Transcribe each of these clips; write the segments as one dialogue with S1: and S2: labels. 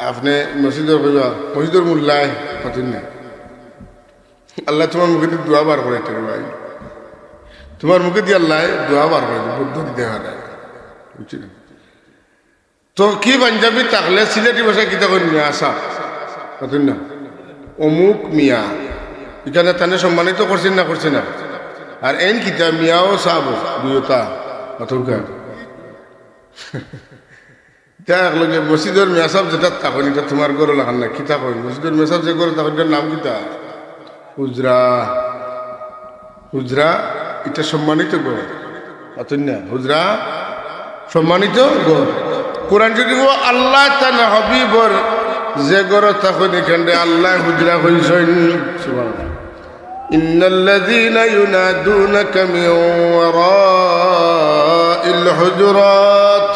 S1: আপনি মসজিদের কইবা মসজিদের মূল্যায় কঠিন না আল্লাহ তোমার মুখে দিয়ে দোয়া বার করে ভাই তোমার মুখে দিয়ে আল্লাহ দোয়া বার করে বুদ্ধ দেখা যায় বুঝছি না তো কি পাঞ্জাবি থাকলে সিলেটি ভাষায় কিতা করি মিয়া আসা কঠিন না অমুক মিয়া এখানে তানে সম্মানিত করছেন না করছে না আর এন কিতা মিয়াও সাবো দুইটা অথবা লগে মসজিদের মেসাব যেটা তখন এটা তোমার গরু লাগান না কিতা কই মসজিদের মেসাব যে গরু তখন নাম কিতা হুজরা হুজরা এটা সম্মানিত গরু অতন না হুজরা সম্মানিত গরু কোরআন যদি আল্লাহ তাআলা হাবিবর যে গরু তখন এখানে আল্লাহ হুজরা হইছেন সুবহানাল্লাহ ইন্নাল্লাযীনা ইউনাদুনাকা মিন ওয়ারাইল হুজুরাত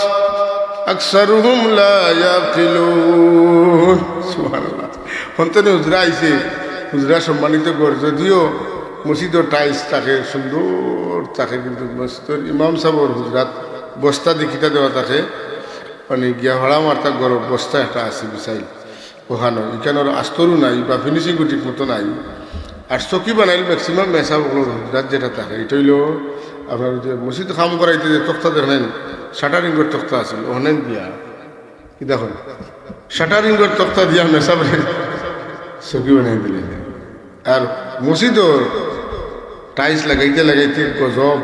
S1: আকসারুহুম লা ইয়াকিলুন সুবহানাল্লাহ অন্তরে হুজরা আইছে হুজরা সম্মানিত গর যদিও মসজিদের টাইলস থাকে সুন্দর থাকে কিন্তু মসজিদের ইমাম সাহেবের হুজরাত বস্তা দেখিতা দেওয়া থাকে মানে গিয়া ভাড়া মারতা গর বস্তা একটা আছে বিছাই ওখানে এখানের আস্তরও নাই বা ফিনিশিং ঠিক মতো নাই আর চকি বানাইল ম্যাক্সিমাম মেসাবগুলোর হুজরাত যেটা থাকে এটা হইল আপনার যে মসজিদ কাম করাইতে যে তক্তা দেখেন শাটারিংয়ের তক্তা আছিল ওখানে দিয়া কি দেখুন শাটারিংয়ের তক্তা দিয়া মেসাবরে চকি বানাই দিলে আর মসজিদর টাইলস লাগাইতে লাগাইতে গজব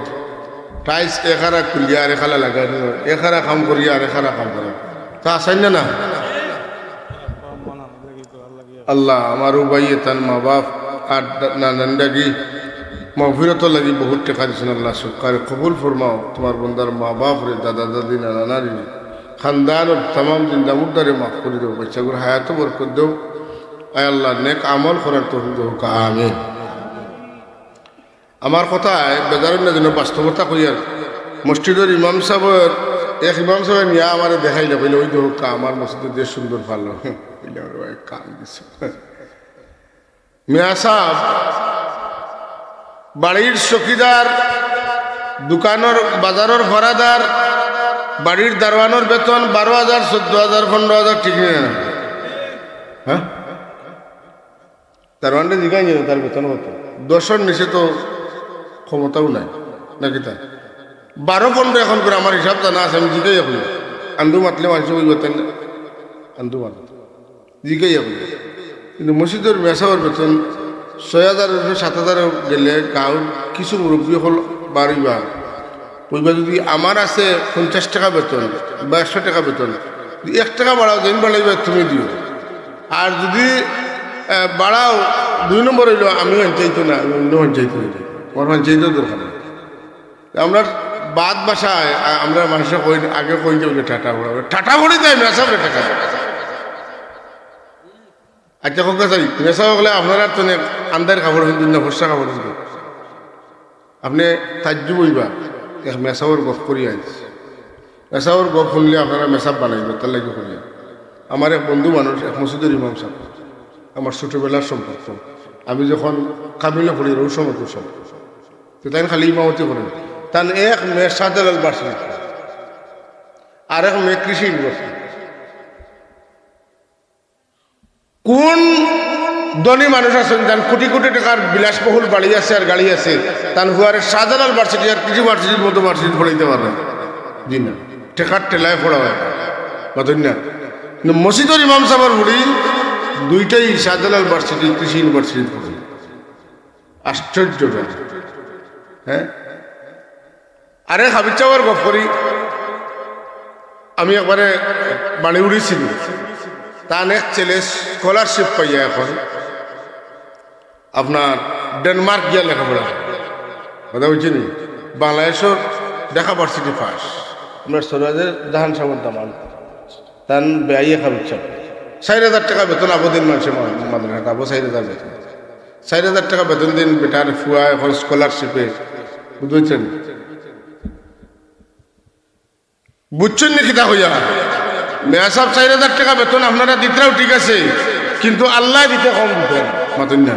S1: টাইলস এখারা খুলিয়া আর এখালা লাগাই এখারা কাম করিয়া আর এখারা কাম করে তা আসাই না আল্লাহ আমার উবাইয়ে তার মা বাপ আর নান্দাগি মহফিরত লাগি বহুত টেকা দিছেন আল্লাহ সরকার কবুল ফরমাও তোমার বন্দার মা বাপ রে দাদা দাদি নানা নানি খানদান আর তাম জিন্দা মুর্দারে মাফ করে দেবো বাচ্চাগুলো হায়াত বরকত দেও আয় আল্লাহ নেক আমল করার তৌফিক দেও আমিন আমার কথায় বেজারের না যেন বাস্তবতা কইয়ার মসজিদের ইমাম সাহেবের এক ইমাম সাহেব নিয়ে আমার দেখাইলে কইলে ওই দেহ আমার মসজিদের দেশ সুন্দর ভালো কান দিছে মিয়া সাহেব বাড়ির চকিদার দোকানের বাজারের ভাড়াদার বাড়ির দারোয়ানোর বেতন 12,000 14,000 15,000 ঠিক নেই না হ্যাঁ দারোয়ানটা জিগাই না তার বেতন কত 10-এর নিচে তো ক্ষমতাও নাই নাকি তা 12-15 এখন করে আমার হিসাব জানা আছে আমি জিগাই আপনি আন্দু মাতলে মানুষ ওই বেতন আন্দু মাত জিগাই আপনি কিন্তু মসজিদের মেসাওয়ার বেতন 6,000 7,000 গেলে গাঁৱৰ কিছু মুরব্বী হল বাড়িবা ওইবা যদি আমার আছে 50 টাকা বেতন বা 100 টাকা বেতন 1 টাকা বাড়াও যেন বাড়াইবা তুমি দিও আর যদি বাড়াও 2 নম্বর হইল আমি চাইতো না অন্য চাইতো আমার চাইতেও দরকার নেই আমরা বাদ বাসায় আমরা মানুষের কই আগে কই যাবো টাটা ভরে দেয় না সব টাকা আচ্ছা কোকা চাই মেসা হলে আপনারা তো আন্দার কাপড় কিনতেন না ফসা কাপড় কিনতেন আপনি তাজ্জু বইবা এক মেসাওর গপ করি আনছে মেসাওর গপ শুনলে আপনারা মেসাব বানাইবে তার লাগে করিয়া আমার এক বন্ধু মানুষ এক মসজিদের ইমাম সাহেব আমার ছোটবেলার সম্পর্ক আমি যখন কামিলে পড়ি ওই সময় তো তাই খালি ইমামতি করেন তার এক মেয়ে শাহজালাল বাসী আর এক মেয়ে কৃষি ইউনিভার্সিটি কোন ধনী মানুষ আছেন যান কোটি কোটি টাকার বিলাসবহুল বাড়ি আছে আর গাড়ি আছে তার হুয়ারে শাহজালাল ভার্সিটি আর কৃষি ভার্সিটির মতো ভার্সিটি পড়াইতে পারবেন জি না টেকার টেলায় পড়া হয় কতদিন না কিন্তু মসজিদের ইমাম সাহেবের বুড়ি দুইটাই শাহজালাল ভার্সিটি কৃষি ইউনিভার্সিটি পড়ে আশ্চর্য হ্যাঁ আরে হাবিচাওয়ার গপ করি আমি একবারে বাড়ি উড়েছিল তার এক ছেলে স্কলারশিপ পাইয়া এখন আপনার ডেনমার্ক গিয়া লেখাপড়া কথা বলছি নি বাংলাদেশের ঢাকা ভার্সিটি ফার্স্ট আপনার সরাজের জাহান সাগর দামান তার বেআইয়া খাবিচ্ছা 4,000 টাকা বেতন আবদিন মানুষের মাদ্রাসা আবো 4,000 বেতন 4,000 টাকা বেতন দিন বেটার ফুয়া এখন স্কলারশিপে বুঝছেন বুঝছেন নাকি তা হইয়া মেয়া সাহেব 4,000 টাকা বেতন আপনারা দিতেও ঠিক আছে কিন্তু আল্লাহ দিতে কম দিতেন মাতুন না